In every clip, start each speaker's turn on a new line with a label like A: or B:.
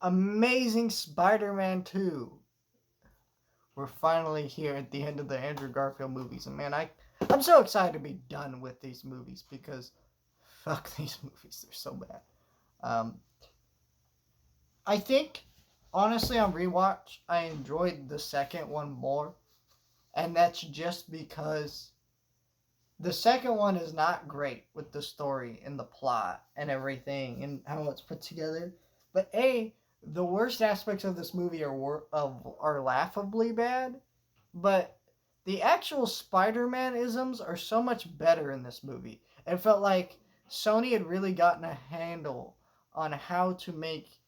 A: Amazing Spider-Man 2. We're finally here at the end of the Andrew Garfield movies. And man, I'm so excited to be done with these movies because fuck these movies. They're so bad. Um, I think, honestly, on rewatch, I enjoyed the second one more. And that's just because the second one is not great with the story and the plot and everything and how it's put together. But the worst aspects of this movie are laughably bad, but the actual Spider-Man isms are so much better in this movie. It felt like Sony had really gotten a handle on how to make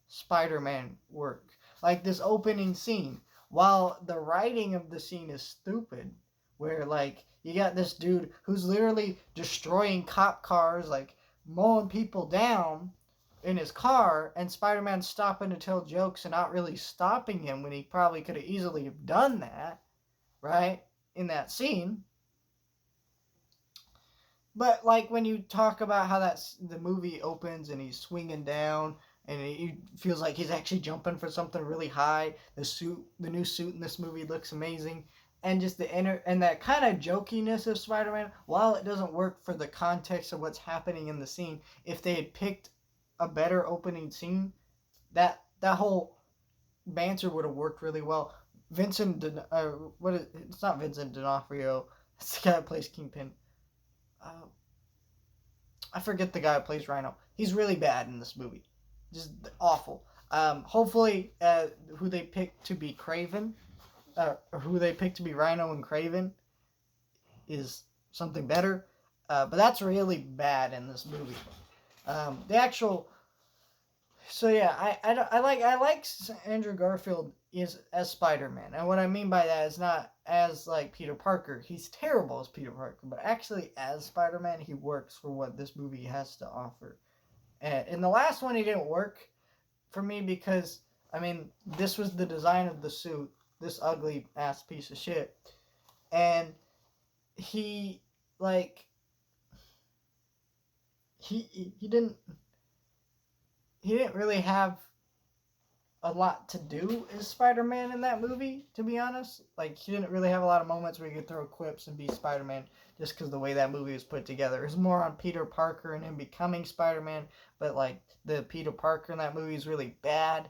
A: Spider-Man work. Like this opening scene, while the writing of the scene is stupid, where like you got this dude who's literally destroying cop cars, like mowing people down in his car, and Spider-Man stopping to tell jokes and not really stopping him when he probably could have easily have done that, right? In that scene. But like when you talk about how the movie opens and he's swinging down and he feels like he's actually jumping for something really high. The new suit in this movie looks amazing, and just and that kind of jokiness of Spider-Man. While it doesn't work for the context of what's happening in the scene, if they had picked a better opening scene, that whole banter would have worked really well. It's not Vincent D'Onofrio. It's the guy that plays Kingpin. Uh, I forget the guy who plays Rhino. He's really bad in this movie, just awful. Hopefully, who they pick to be Craven, or who they pick to be Rhino and Craven, is something better. But that's really bad in this movie. The actual So yeah, I like Andrew Garfield is as Spider-Man, and what I mean by that is not as like Peter Parker. He's terrible as Peter Parker, but actually as Spider-Man, he works for what this movie has to offer. And in the last one, he didn't work for me because I mean this was the design of the suit, this ugly ass piece of shit, and he like he didn't really have a lot to do as Spider-Man in that movie, to be honest. Like, he didn't really have a lot of moments where he could throw quips and be Spider-Man just because the way that movie was put together. It's more on Peter Parker and him becoming Spider-Man, but, like, the Peter Parker in that movie is really bad.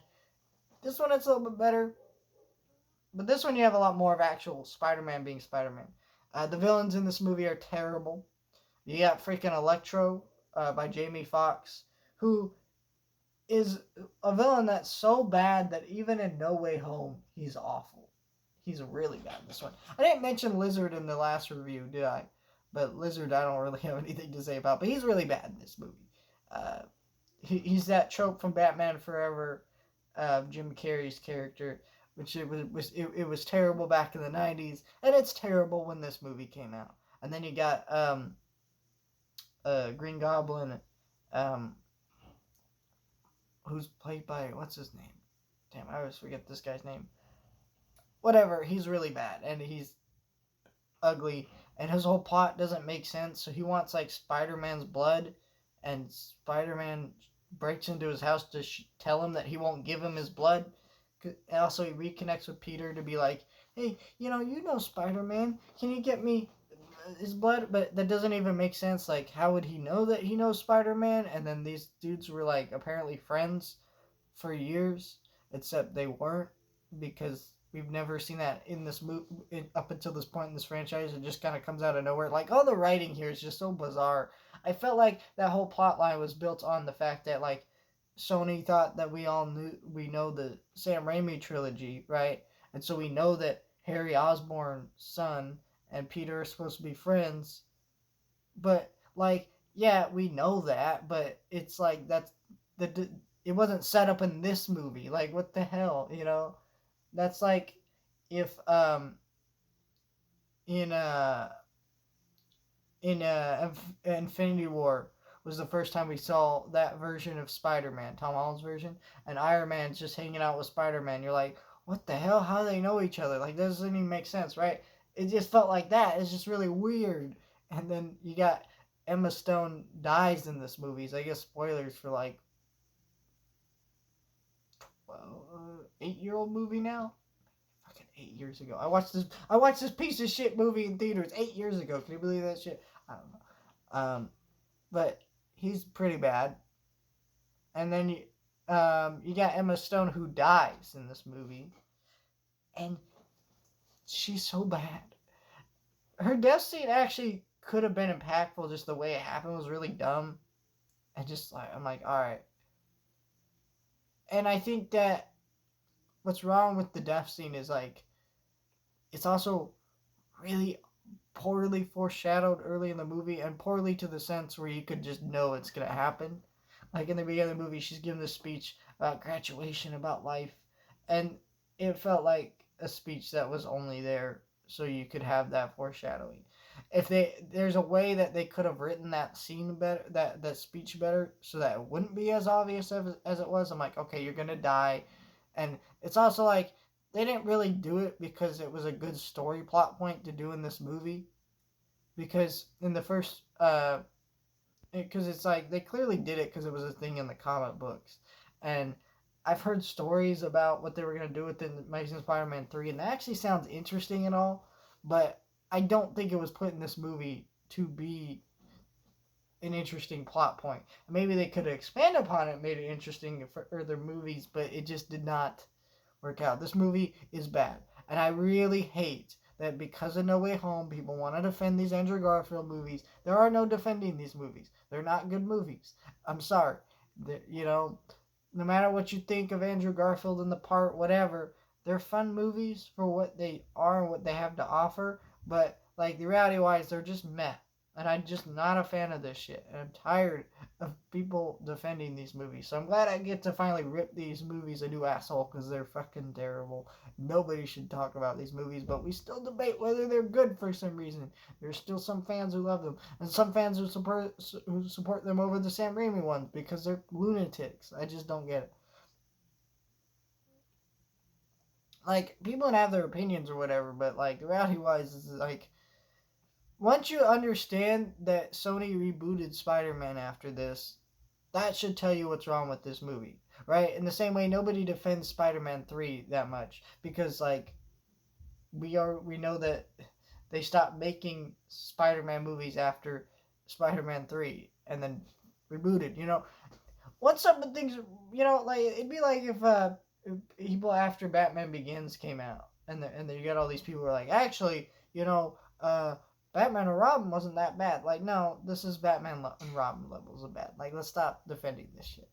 A: This one, it's a little bit better. But this one, you have a lot more of actual Spider-Man being Spider-Man. The villains in this movie are terrible. You got freaking Electro by Jamie Foxx, who is a villain that's so bad that even in No Way Home, he's awful. He's really bad in this one. I didn't mention Lizard in the last review, did I? But Lizard, I don't really have anything to say about. But he's really bad in this movie. He's that trope from Batman Forever, Jim Carrey's character, which it was terrible back in the '90s, and it's terrible when this movie came out. And then you got Green Goblin. Who's played by, what's his name? Damn, I always forget this guy's name. Whatever, he's really bad, and he's ugly, and his whole plot doesn't make sense, so he wants, like, Spider-Man's blood, and Spider-Man breaks into his house to tell him that he won't give him his blood, and also he reconnects with Peter to be like, hey, you know Spider-Man, can you get me his blood? But that doesn't even make sense. Like, how would he know that he knows Spider-Man? And then these dudes were like apparently friends for years, except they weren't, because we've never seen that in this movie up until this point in this franchise. It just kind of comes out of nowhere. Like, all the writing here is just so bizarre. I felt like that whole plot line was built on the fact that, like, Sony thought that we know the Sam Raimi trilogy, right? And so we know that Harry Osborn's son and Peter are supposed to be friends. But, like, yeah, we know that, but it's like it wasn't set up in this movie. Like, what the hell, That's like if in Infinity War was the first time we saw that version of Spider-Man, Tom Holland's version, and Iron Man's just hanging out with Spider-Man. You're like, what the hell? How do they know each other? Like, that doesn't even make sense, right? It just felt like that. It's just really weird. And then you got Emma Stone dies in this movie. So I guess spoilers for like 8-year-old movie now. Fucking 8 years ago. I watched this piece of shit movie in theaters 8 years ago. Can you believe that shit? I don't know. But he's pretty bad. And then you got Emma Stone who dies in this movie, and she's so bad. Her death scene actually could have been impactful. Just the way it happened was really dumb. And just like I'm like, all right. And I think that what's wrong with the death scene is like it's also really poorly foreshadowed early in the movie, and poorly to the sense where you could just know it's gonna happen. Like in the beginning of the movie, she's giving this speech about graduation, about life, and it felt like a speech that was only there so you could have that foreshadowing. If there's a way that they could have written that scene better, that speech better, so that it wouldn't be as obvious as it was. I'm like, okay, you're gonna die, and it's also like they didn't really do it because it was a good story plot point to do in this movie. Because in the first, because it's like they clearly did it because it was a thing in the comic books, and I've heard stories about what they were gonna do with the Amazing Spider-Man 3, and that actually sounds interesting and all, but I don't think it was put in this movie to be an interesting plot point. Maybe they could have expanded upon it, made it interesting for other movies, but it just did not work out. This movie is bad, and I really hate that because of No Way Home, people want to defend these Andrew Garfield movies. There are no defending these movies. They're not good movies. I'm sorry. You know, no matter what you think of Andrew Garfield in the part, whatever, they're fun movies for what they are and what they have to offer. But like the reality wise, they're just meh. And I'm just not a fan of this shit. And I'm tired of people defending these movies. So I'm glad I get to finally rip these movies a new asshole because they're fucking terrible. Nobody should talk about these movies, but we still debate whether they're good for some reason. There's still some fans who love them, and some fans who support them over the Sam Raimi ones because they're lunatics. I just don't get it. Like, people can have their opinions or whatever, but like the reality wise is like once you understand that Sony rebooted Spider-Man after this, that should tell you what's wrong with this movie, right? In the same way, nobody defends Spider-Man 3 that much because like we know that they stopped making Spider-Man movies after Spider-Man 3 and then rebooted. You know, once some of things, you know, like it'd be like if people after Batman Begins came out and then you got all these people who are like, actually, you know, Batman and Robin wasn't that bad. Like, no, this is Batman and Robin levels of bad. Like, let's stop defending this shit.